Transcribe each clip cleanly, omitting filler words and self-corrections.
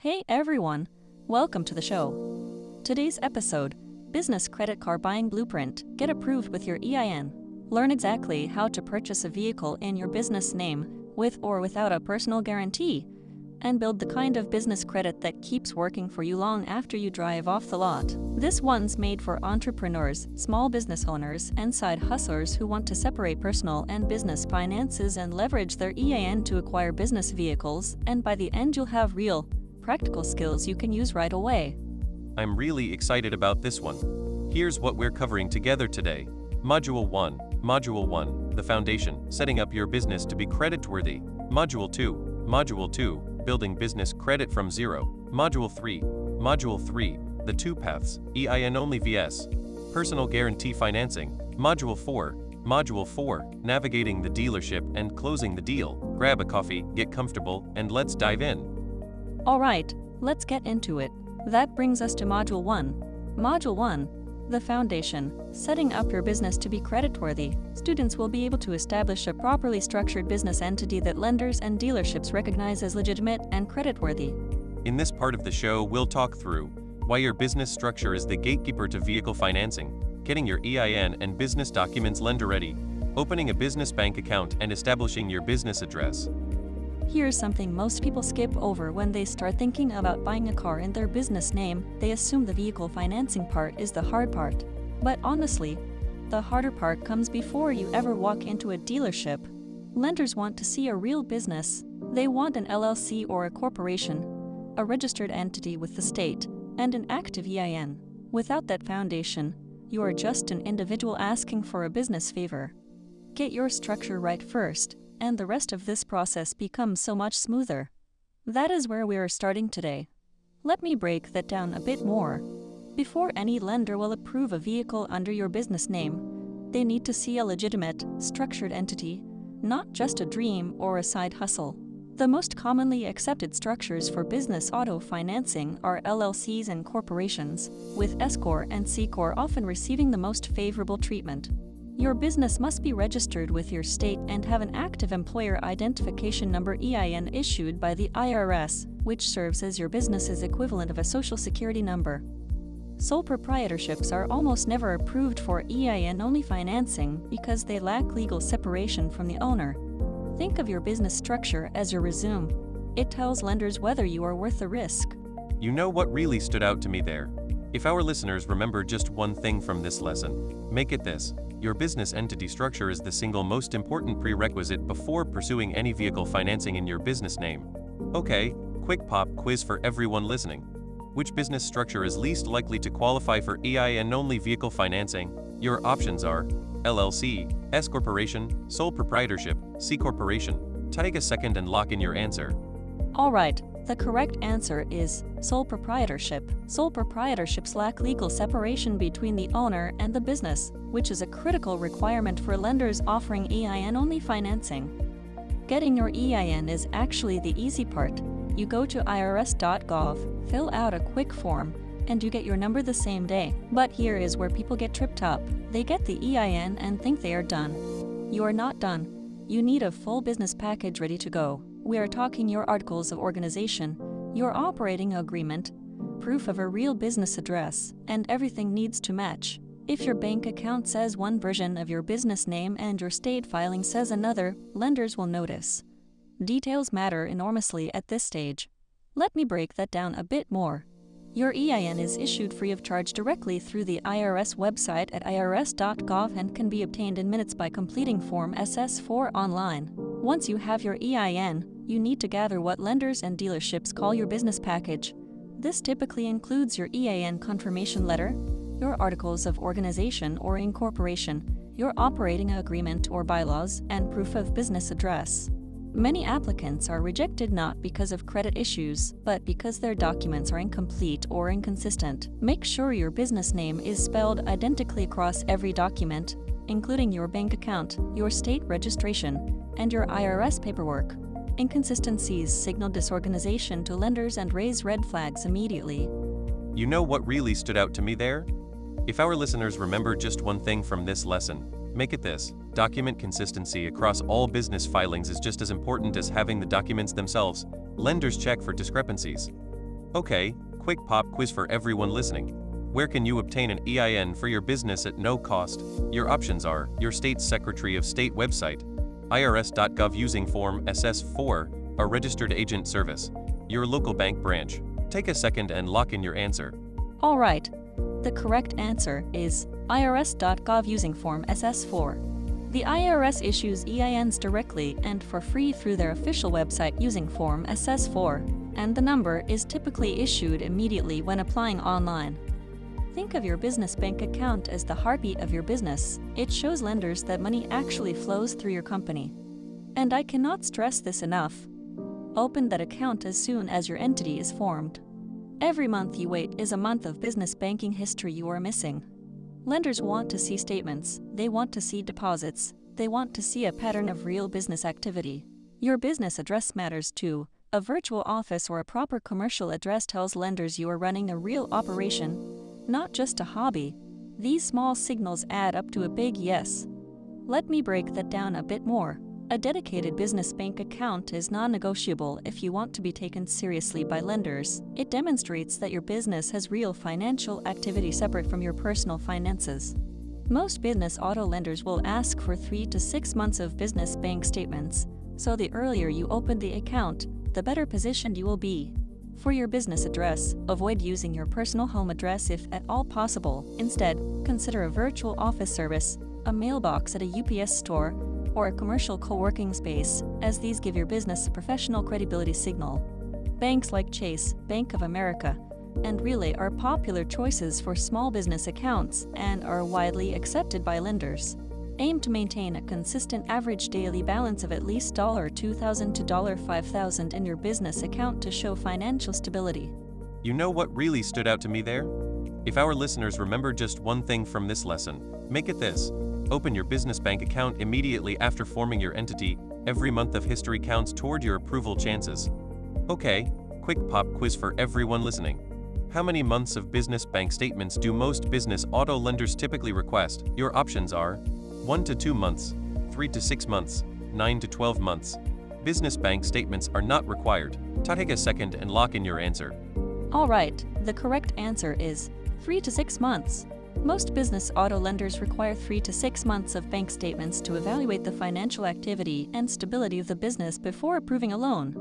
Hey everyone, welcome to the show. Today's episode, Business Credit Car Buying Blueprint, get approved with your EIN. Learn exactly how to purchase a vehicle in your business name, with or without a personal guarantee, and build the kind of business credit that keeps working for you long after you drive off the lot. This one's made for entrepreneurs, small business owners, and side hustlers who want to separate personal and business finances and leverage their EIN to acquire business vehicles, and by the end you'll have real, practical skills you can use right away. I'm really excited about this one. Here's what we're covering together today. Module 1, the foundation, setting up your business to be creditworthy. Module 2, building business credit from zero. Module 3, the two paths, EIN-Only vs. personal guarantee financing. Module 4, navigating the dealership and closing the deal. Grab a coffee, get comfortable, and let's dive in. Alright, let's get into it. That brings us to Module 1. Module 1, the foundation, setting up your business to be creditworthy. Students will be able to establish a properly structured business entity that lenders and dealerships recognize as legitimate and creditworthy. In this part of the show, we'll talk through why your business structure is the gatekeeper to vehicle financing, getting your EIN and business documents lender ready, opening a business bank account and establishing your business address. Here's something most people skip over when they start thinking about buying a car in their business name. They assume the vehicle financing part is the hard part. But honestly, the harder part comes before you ever walk into a dealership. Lenders want to see a real business. They want an LLC or a corporation, a registered entity with the state, and an active EIN. Without that foundation, you are just an individual asking for a business favor. Get your structure right first, and the rest of this process becomes so much smoother. That is where we are starting today. Let me break that down a bit more. Before any lender will approve a vehicle under your business name, they need to see a legitimate, structured entity, not just a dream or a side hustle. The most commonly accepted structures for business auto financing are LLCs and corporations, with S Corp and C Corp often receiving the most favorable treatment. Your business must be registered with your state and have an active employer identification number EIN issued by the IRS, which serves as your business's equivalent of a social security number. Sole proprietorships are almost never approved for EIN-only financing because they lack legal separation from the owner. Think of your business structure as your resume. It tells lenders whether you are worth the risk. You know what really stood out to me there? If our listeners remember just one thing from this lesson, make it this. Your business entity structure is the single most important prerequisite before pursuing any vehicle financing in your business name. Okay, quick pop quiz for everyone listening. Which business structure is least likely to qualify for EIN-only vehicle financing? Your options are LLC, S Corporation, Sole Proprietorship, C Corporation. Take a second and lock in your answer. Alright, the correct answer is sole proprietorship. Sole proprietorships lack legal separation between the owner and the business, which is a critical requirement for lenders offering EIN-only financing. Getting your EIN is actually the easy part. You go to irs.gov, fill out a quick form, and you get your number the same day. But here is where people get tripped up. They get the EIN and think they are done. You are not done. You need a full business package ready to go. We are talking your articles of organization, your operating agreement, proof of a real business address, and everything needs to match. If your bank account says one version of your business name and your state filing says another, lenders will notice. Details matter enormously at this stage. Let me break that down a bit more. Your EIN is issued free of charge directly through the IRS website at irs.gov and can be obtained in minutes by completing Form SS4 online. Once you have your EIN, you need to gather what lenders and dealerships call your business package. This typically includes your EIN confirmation letter, your articles of organization or incorporation, your operating agreement or bylaws, and proof of business address. Many applicants are rejected not because of credit issues, but because their documents are incomplete or inconsistent. Make sure your business name is spelled identically across every document, including your bank account, your state registration, and your IRS paperwork. Inconsistencies signal disorganization to lenders and raise red flags immediately. You know what really stood out to me there? If our listeners remember just one thing from this lesson, make it this. Document consistency across all business filings is just as important as having the documents themselves. Lenders check for discrepancies. Okay, quick pop quiz for everyone listening. Where can you obtain an EIN for your business at no cost? Your options are your state's Secretary of State website, irs.gov using Form SS4, a registered agent service, your local bank branch. Take a second and lock in your answer. All right. The correct answer is irs.gov using Form SS4. The IRS issues EINs directly and for free through their official website using Form SS4, and the number is typically issued immediately when applying online. Think of your business bank account as the heartbeat of your business. It shows lenders that money actually flows through your company. And I cannot stress this enough. Open that account as soon as your entity is formed. Every month you wait is a month of business banking history you are missing. Lenders want to see statements, they want to see deposits, they want to see a pattern of real business activity. Your business address matters too. A virtual office or a proper commercial address tells lenders you are running a real operation, not just a hobby. These small signals add up to a big yes. Let me break that down a bit more. A dedicated business bank account is non-negotiable if you want to be taken seriously by lenders. It demonstrates that your business has real financial activity separate from your personal finances. Most business auto lenders will ask for 3 to 6 months of business bank statements, so the earlier you open the account, the better positioned you will be. For your business address, avoid using your personal home address if at all possible. Instead, consider a virtual office service, a mailbox at a UPS store, or a commercial co-working space, as these give your business a professional credibility signal. Banks like Chase, Bank of America, and Relay are popular choices for small business accounts and are widely accepted by lenders. Aim to maintain a consistent average daily balance of at least $2,000 to $5,000 in your business account to show financial stability. You know what really stood out to me there? If our listeners remember just one thing from this lesson, make it this. Open your business bank account immediately after forming your entity. Every month of history counts toward your approval chances. Okay, quick pop quiz for everyone listening. How many months of business bank statements do most business auto lenders typically request? Your options are 1 to 2 months, 3 to 6 months, 9 to 12 months. Business bank statements are not required. Take a second and lock in your answer. All right, the correct answer is 3 to 6 months. Most business auto lenders require 3 to 6 months of bank statements to evaluate the financial activity and stability of the business before approving a loan.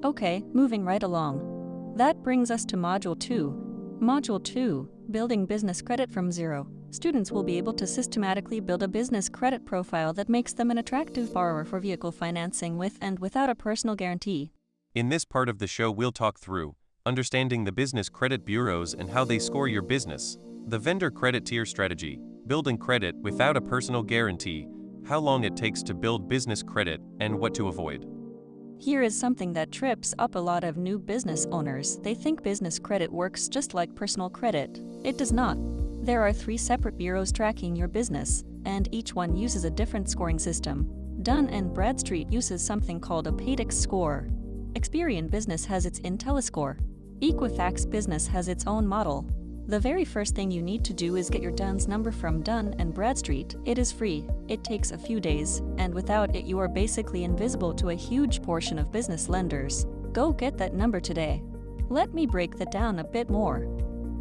Okay, moving right along. That brings us to Module 2. Module 2, Building Business Credit from Zero. Students will be able to systematically build a business credit profile that makes them an attractive borrower for vehicle financing with and without a personal guarantee. In this part of the show, we'll talk through understanding the business credit bureaus and how they score your business, the vendor credit tier strategy, building credit without a personal guarantee, how long it takes to build business credit, and what to avoid. Here is something that trips up a lot of new business owners. They think business credit works just like personal credit. It does not. There are 3 separate bureaus tracking your business, and each one uses a different scoring system. Dun & Bradstreet uses something called a Paydex score. Experian Business has its IntelliScore. Equifax Business has its own model. The very first thing you need to do is get your DUNS number from Dun & Bradstreet. It is free, it takes a few days, and without it you are basically invisible to a huge portion of business lenders. Go get that number today. Let me break that down a bit more.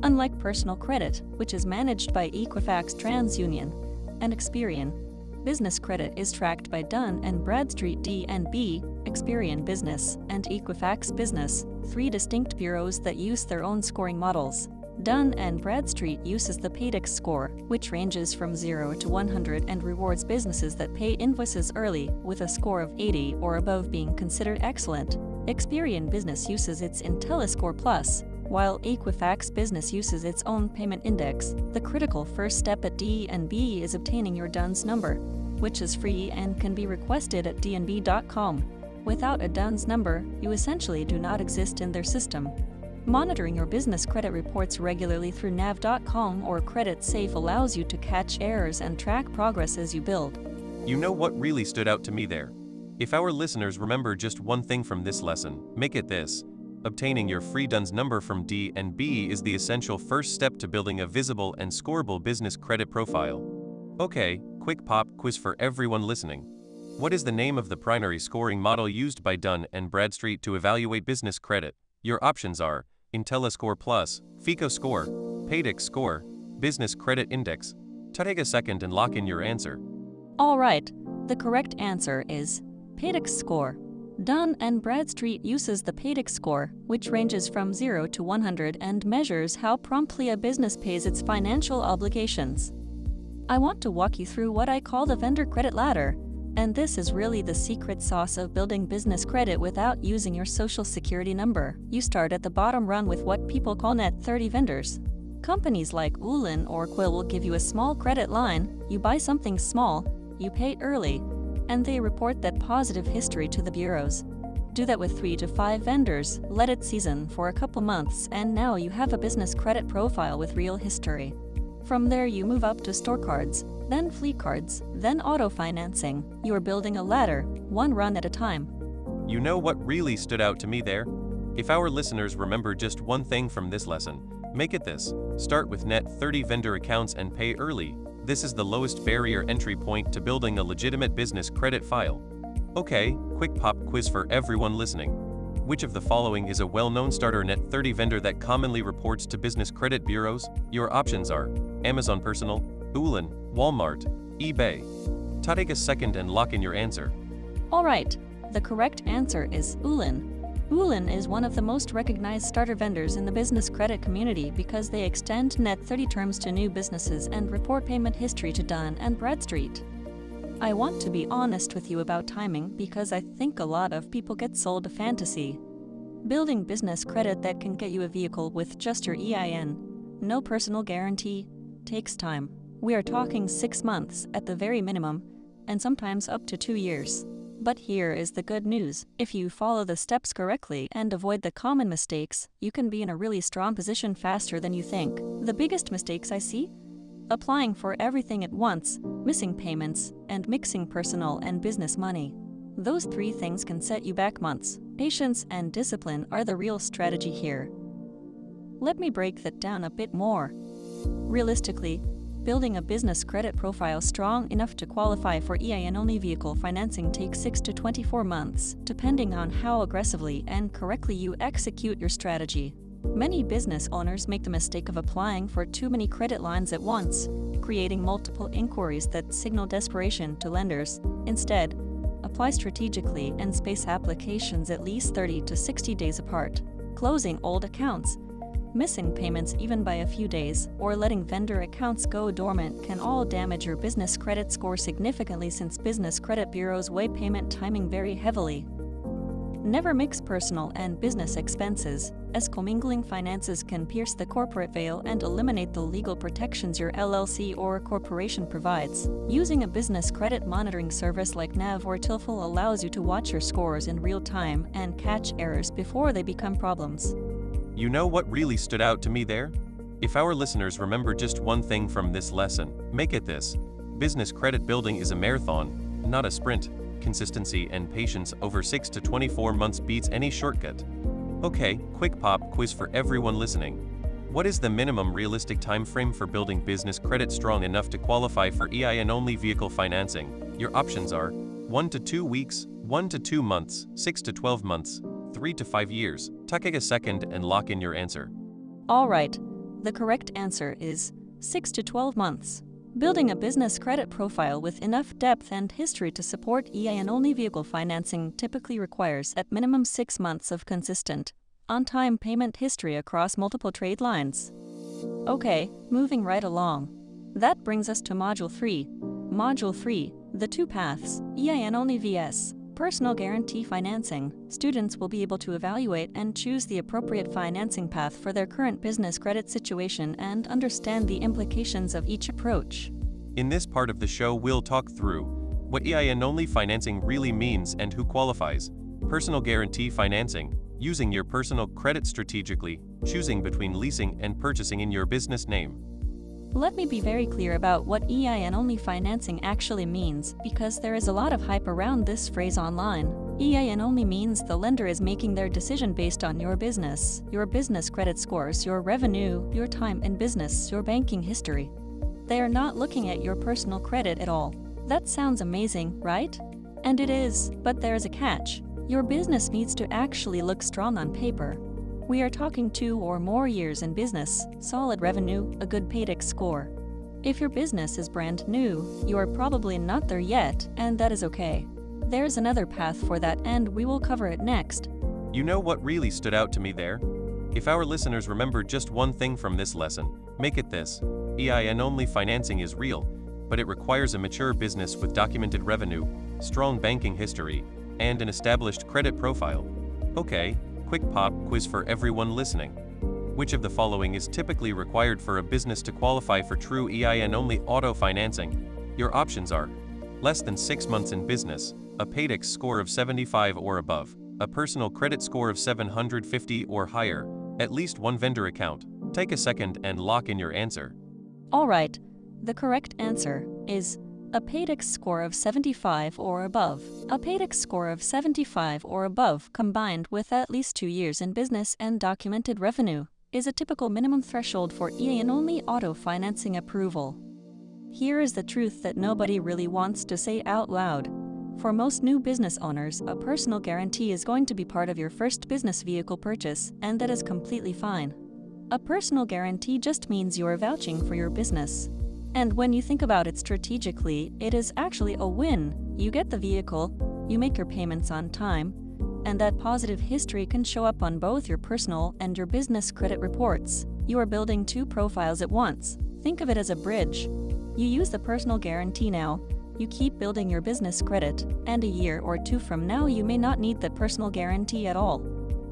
Unlike personal credit, which is managed by Equifax TransUnion and Experian, business credit is tracked by Dun & Bradstreet D&B, Experian Business, and Equifax Business, 3 distinct bureaus that use their own scoring models. Dun & Bradstreet uses the Paydex score, which ranges from 0 to 100 and rewards businesses that pay invoices early, with a score of 80 or above being considered excellent. Experian Business uses its IntelliScore Plus, while Equifax Business uses its own payment index. The critical first step at D&B is obtaining your DUNS number, which is free and can be requested at dnb.com. Without a DUNS number, you essentially do not exist in their system. Monitoring your business credit reports regularly through nav.com or Credit Safe allows you to catch errors and track progress as you build. You know what really stood out to me there? If our listeners remember just one thing from this lesson, make it this. Obtaining your free DUNS number from D&B is the essential first step to building a visible and scoreable business credit profile. Okay, quick pop quiz for everyone listening. What is the name of the primary scoring model used by Dun & Bradstreet to evaluate business credit? Your options are IntelliScore Plus, FICO Score, Paydex Score, Business Credit Index. Take a second and lock in your answer. All right, the correct answer is Paydex Score. Dun & Bradstreet uses the Paydex Score, which ranges from 0 to 100 and measures how promptly a business pays its financial obligations. I want to walk you through what I call the vendor credit ladder, and this is really the secret sauce of building business credit without using your social security number. You start at the bottom rung with what people call net 30 vendors. Companies like EIN or Quill will give you a small credit line, you buy something small, you pay early, and they report that positive history to the bureaus. Do that with 3 to 5 vendors, let it season for a couple months, and now you have a business credit profile with real history. From there you move up to store cards, then fleet cards, then auto financing. You are building a ladder, one run at a time. You know what really stood out to me there? If our listeners remember just one thing from this lesson, make it this. Start with net 30 vendor accounts and pay early. This is the lowest barrier entry point to building a legitimate business credit file. Okay, quick pop quiz for everyone listening. Which of the following is a well-known starter net 30 vendor that commonly reports to business credit bureaus? Your options are Amazon Personal, EIN, Walmart, eBay. Take a second and lock in your answer. All right, the correct answer is EIN. EIN is one of the most recognized starter vendors in the business credit community because they extend net 30 terms to new businesses and report payment history to Dun & Bradstreet. I want to be honest with you about timing because I think a lot of people get sold a fantasy. Building business credit that can get you a vehicle with just your EIN, no personal guarantee, takes time. We are talking 6 months at the very minimum, and sometimes up to 2 years. But here is the good news. If you follow the steps correctly and avoid the common mistakes, you can be in a really strong position faster than you think. The biggest mistakes I see? Applying for everything at once, missing payments, and mixing personal and business money. Those 3 things can set you back months. Patience and discipline are the real strategy here. Let me break that down a bit more. Realistically, building a business credit profile strong enough to qualify for EIN-only vehicle financing takes 6 to 24 months, depending on how aggressively and correctly you execute your strategy. Many business owners make the mistake of applying for too many credit lines at once, creating multiple inquiries that signal desperation to lenders. Instead, apply strategically and space applications at least 30 to 60 days apart. Closing old accounts, missing payments even by a few days, or letting vendor accounts go dormant can all damage your business credit score significantly since business credit bureaus weigh payment timing very heavily. Never mix personal and business expenses, as commingling finances can pierce the corporate veil and eliminate the legal protections your LLC or corporation provides. Using a business credit monitoring service like NAV or TILFL allows you to watch your scores in real time and catch errors before they become problems. You know what really stood out to me there? If our listeners remember just one thing from this lesson, make it this. Business credit building is a marathon, not a sprint. Consistency and patience over 6 to 24 months beats any shortcut. Okay, quick pop quiz for everyone listening. What is the minimum realistic time frame for building business credit strong enough to qualify for EIN-only vehicle financing? Your options are 1 to 2 weeks, 1 to 2 months, 6 to 12 months, 3 to 5 years. Take a second and lock in your answer. All right, the correct answer is 6 to 12 months. Building a business credit profile with enough depth and history to support EIN-only vehicle financing typically requires at minimum 6 months of consistent, on-time payment history across multiple trade lines. Okay, moving right along. That brings us to Module 3. Module 3, the 2 paths, EIN-only vs. Personal guarantee financing. Students will be able to evaluate and choose the appropriate financing path for their current business credit situation and understand the implications of each approach. In this part of the show, we'll talk through what EIN-only financing really means and who qualifies, personal guarantee financing, using your personal credit strategically, choosing between leasing and purchasing in your business name. Let me be very clear about what EIN-only financing actually means, because there is a lot of hype around this phrase online. EIN-only means the lender is making their decision based on your business credit scores, your revenue, your time in business, your banking history. They are not looking at your personal credit at all. That sounds amazing, right? And it is, but there's a catch. Your business needs to actually look strong on paper. We are talking 2 or more years in business, solid revenue, a good paydex score. If your business is brand new, you are probably not there yet, and that is okay. There's another path for that, and we will cover it next. You know what really stood out to me there? If our listeners remember just one thing from this lesson, make it this: EIN-only financing is real, but it requires a mature business with documented revenue, strong banking history, and an established credit profile. Okay, quick pop quiz for everyone listening. Which of the following is typically required for a business to qualify for true EIN-only auto financing? Your options are: less than 6 months in business, a paydex score of 75 or above, a personal credit score of 750 or higher, at least one vendor account. Take a second and lock in your answer. Alright, the correct answer is a paydex score of 75 or above. A paydex score of 75 or above, combined with at least 2 years in business and documented revenue, is a typical minimum threshold for EIN-only auto financing approval. Here is the truth that nobody really wants to say out loud. For most new business owners, a personal guarantee is going to be part of your first business vehicle purchase, and that is completely fine. A personal guarantee just means you are vouching for your business. And when you think about it strategically, it is actually a win. You get the vehicle, you make your payments on time, and that positive history can show up on both your personal and your business credit reports. You are building 2 profiles at once. Think of it as a bridge. You use the personal guarantee now, you keep building your business credit, and a year or 2 from now you may not need the personal guarantee at all.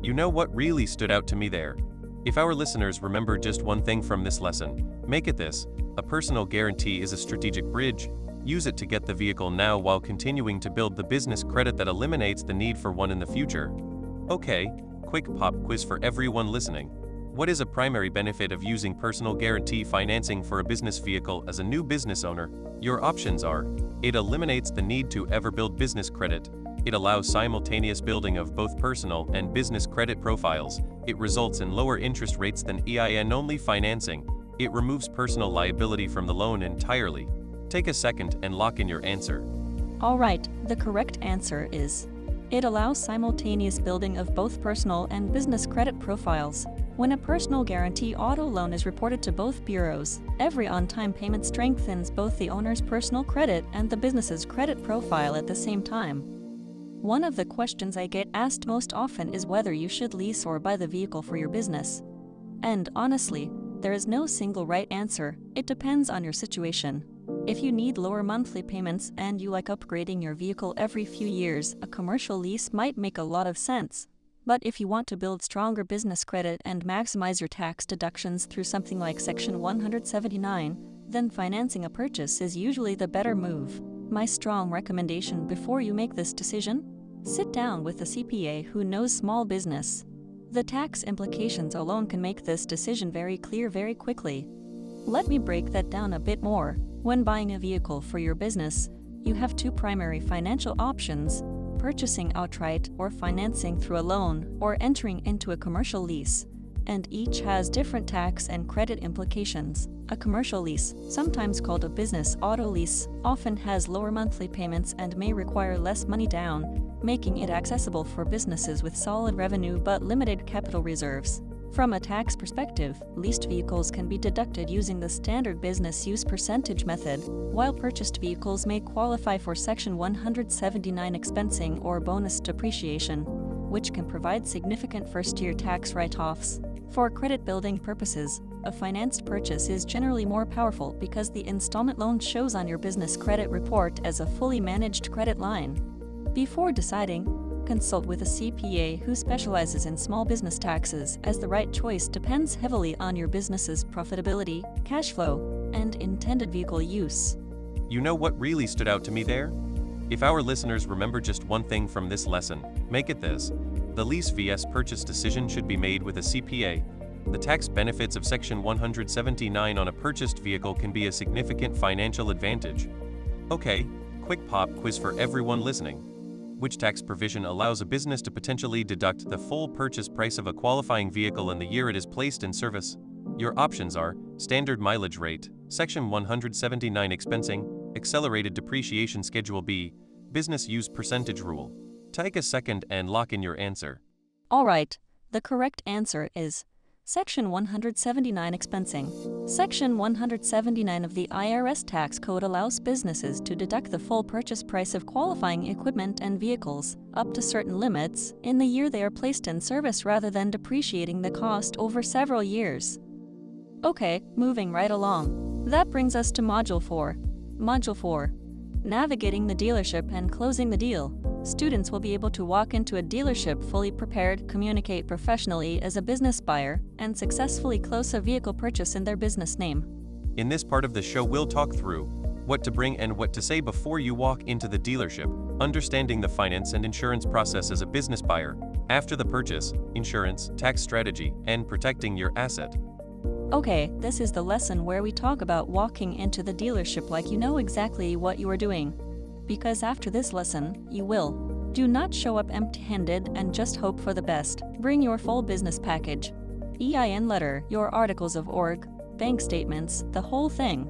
You know what really stood out to me there? If our listeners remember just one thing from this lesson, make it this: a personal guarantee is a strategic bridge. Use it to get the vehicle now while continuing to build the business credit that eliminates the need for one in the future. Okay, quick pop quiz for everyone listening. What is a primary benefit of using personal guarantee financing for a business vehicle as a new business owner? Your options are: it eliminates the need to ever build business credit. It allows simultaneous building of both personal and business credit profiles. It results in lower interest rates than EIN-only financing. It removes personal liability from the loan entirely. Take a second and lock in your answer. Alright, the correct answer is: it allows simultaneous building of both personal and business credit profiles. When a personal guarantee auto loan is reported to both bureaus, every on-time payment strengthens both the owner's personal credit and the business's credit profile at the same time. One of the questions I get asked most often is whether you should lease or buy the vehicle for your business. And honestly, there is no single right answer. It depends on your situation. If you need lower monthly payments and you like upgrading your vehicle every few years, a commercial lease might make a lot of sense. But if you want to build stronger business credit and maximize your tax deductions through something like Section 179, then financing a purchase is usually the better move. My strong recommendation before you make this decision: sit down with a CPA who knows small business. The tax implications alone can make this decision very clear very quickly. Let me break that down a bit more. When buying a vehicle for your business, you have 2 primary financial options: purchasing outright or financing through a loan or entering into a commercial lease, and each has different tax and credit implications. A commercial lease, sometimes called a business auto lease, often has lower monthly payments and may require less money down, making it accessible for businesses with solid revenue but limited capital reserves. From a tax perspective, leased vehicles can be deducted using the standard business use percentage method, while purchased vehicles may qualify for Section 179 expensing or bonus depreciation, which can provide significant first-year tax write-offs. For credit-building purposes, a financed purchase is generally more powerful because the installment loan shows on your business credit report as a fully managed credit line. Before deciding, consult with a CPA who specializes in small business taxes, as the right choice depends heavily on your business's profitability, cash flow, and intended vehicle use. You know what really stood out to me there? If our listeners remember just one thing from this lesson, make it this: the lease vs purchase decision should be made with a CPA. The tax benefits of Section 179 on a purchased vehicle can be a significant financial advantage. Okay, quick pop quiz for everyone listening. Which tax provision allows a business to potentially deduct the full purchase price of a qualifying vehicle in the year it is placed in service? Your options are: standard mileage rate, Section 179 expensing, accelerated depreciation Schedule B, business use percentage rule. Take a second and lock in your answer. Alright, The correct answer is Section 179 Expensing. Section 179 of the IRS tax code allows businesses to deduct the full purchase price of qualifying equipment and vehicles, up to certain limits, in the year they are placed in service rather than depreciating the cost over several years. Okay, moving right along. That brings us to Module 4. Module 4. Navigating the dealership and closing the deal. Students will be able to walk into a dealership fully prepared, communicate professionally as a business buyer, and successfully close a vehicle purchase in their business name. In this part of the show, we'll talk through what to bring and what to say before you walk into the dealership, understanding the finance and insurance process as a business buyer, after the purchase, insurance, tax strategy, and protecting your asset. Okay, this is the lesson where we talk about walking into the dealership like you know exactly what you are doing. Because after this lesson, you will. Do not show up empty-handed and just hope for the best. Bring your full business package. EIN letter, your articles of org, bank statements, the whole thing.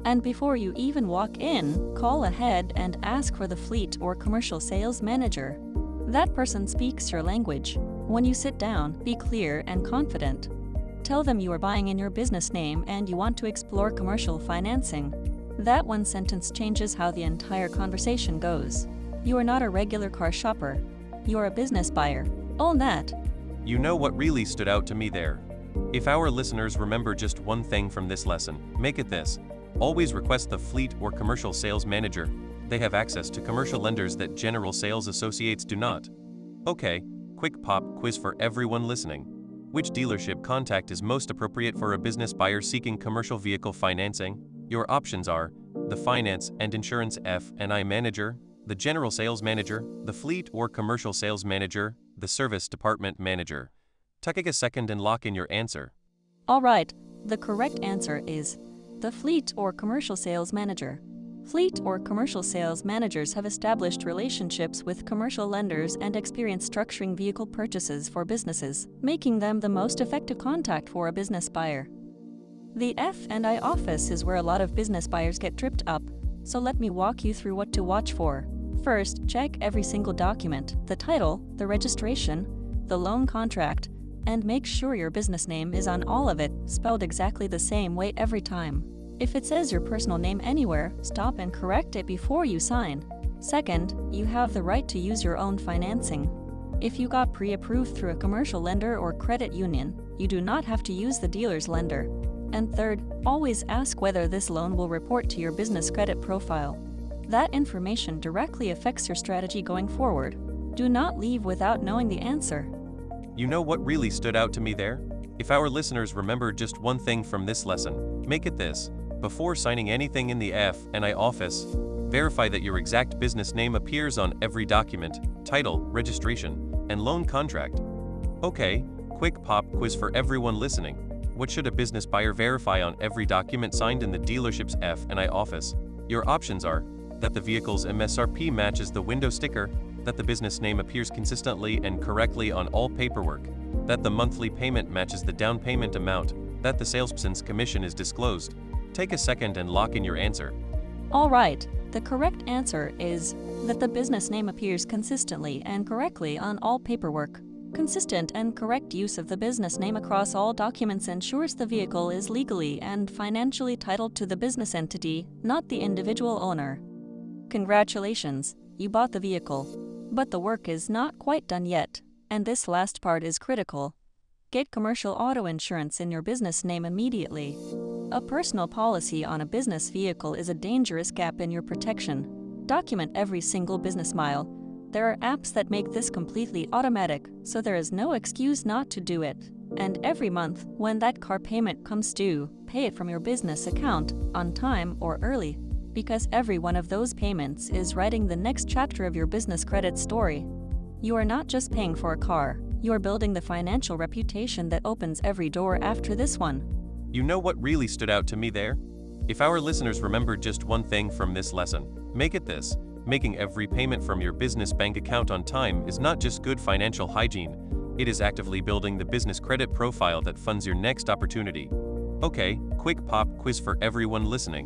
And before you even walk in, call ahead and ask for the fleet or commercial sales manager. That person speaks your language. When you sit down, be clear and confident. Tell them you are buying in your business name and you want to explore commercial financing. That one sentence changes how the entire conversation goes. You are not a regular car shopper. You are a business buyer. Own that. You know what really stood out to me there? If our listeners remember just one thing from this lesson, make it this. Always request the fleet or commercial sales manager. They have access to commercial lenders that general sales associates do not. Okay, quick pop quiz for everyone listening. Which dealership contact is most appropriate for a business buyer seeking commercial vehicle financing? Your options are the finance and insurance F&I manager, the general sales manager, the fleet or commercial sales manager, the service department manager. Take a second and lock in your answer. All right, the correct answer is the fleet or commercial sales manager. Fleet or commercial sales managers have established relationships with commercial lenders and experience structuring vehicle purchases for businesses, making them the most effective contact for a business buyer. The F&I office is where a lot of business buyers get tripped up, so let me walk you through what to watch for. First, check every single document, the title, the registration, the loan contract, and make sure your business name is on all of it, spelled exactly the same way every time. If it says your personal name anywhere, stop and correct it before you sign. Second, you have the right to use your own financing. If you got pre-approved through a commercial lender or credit union, you do not have to use the dealer's lender. And third, always ask whether this loan will report to your business credit profile. That information directly affects your strategy going forward. Do not leave without knowing the answer. You know what really stood out to me there? If our listeners remember just one thing from this lesson, make it this. Before signing anything in the F&I office, verify that your exact business name appears on every document, title, registration, and loan contract. Okay, quick pop quiz for everyone listening. What should a business buyer verify on every document signed in the dealership's F&I office? Your options are that the vehicle's MSRP matches the window sticker, that the business name appears consistently and correctly on all paperwork, that the monthly payment matches the down payment amount, that the salesperson's commission is disclosed. Take a second and lock in your answer. All right, the correct answer is that the business name appears consistently and correctly on all paperwork. Consistent and correct use of the business name across all documents ensures the vehicle is legally and financially titled to the business entity, not the individual owner. Congratulations, you bought the vehicle. But the work is not quite done yet, and this last part is critical. Get commercial auto insurance in your business name immediately. A personal policy on a business vehicle is a dangerous gap in your protection. Document every single business mile. There are apps that make this completely automatic, so there is no excuse not to do it. And every month, when that car payment comes due, pay it from your business account, on time or early, because every one of those payments is writing the next chapter of your business credit story. You are not just paying for a car, you are building the financial reputation that opens every door after this one. You know what really stood out to me there? If our listeners remember just one thing from this lesson, make it this. Making every payment from your business bank account on time is not just good financial hygiene, it is actively building the business credit profile that funds your next opportunity. Okay, quick pop quiz for everyone listening.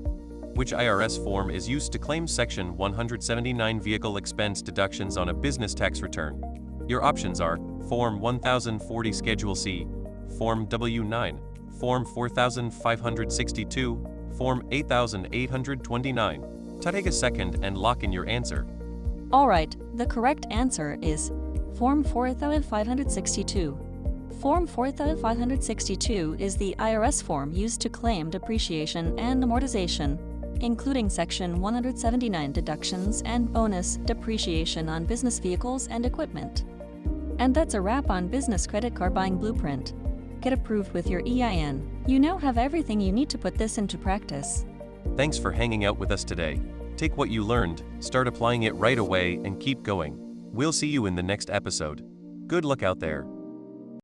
Which IRS form is used to claim Section 179 vehicle expense deductions on a business tax return? Your options are Form 1040 Schedule C, Form W9, Form 4562, Form 8829. Take a second and lock in your answer. Alright, the correct answer is Form 4562. Form 4562 is the IRS form used to claim depreciation and amortization, including Section 179 deductions and bonus depreciation on business vehicles and equipment. And that's a wrap on Business Credit Card Buying Blueprint. Get approved with your EIN. You now have everything you need to put this into practice. Thanks for hanging out with us today. Take what you learned, start applying it right away, and keep going. We'll see you in the next episode. Good luck out there.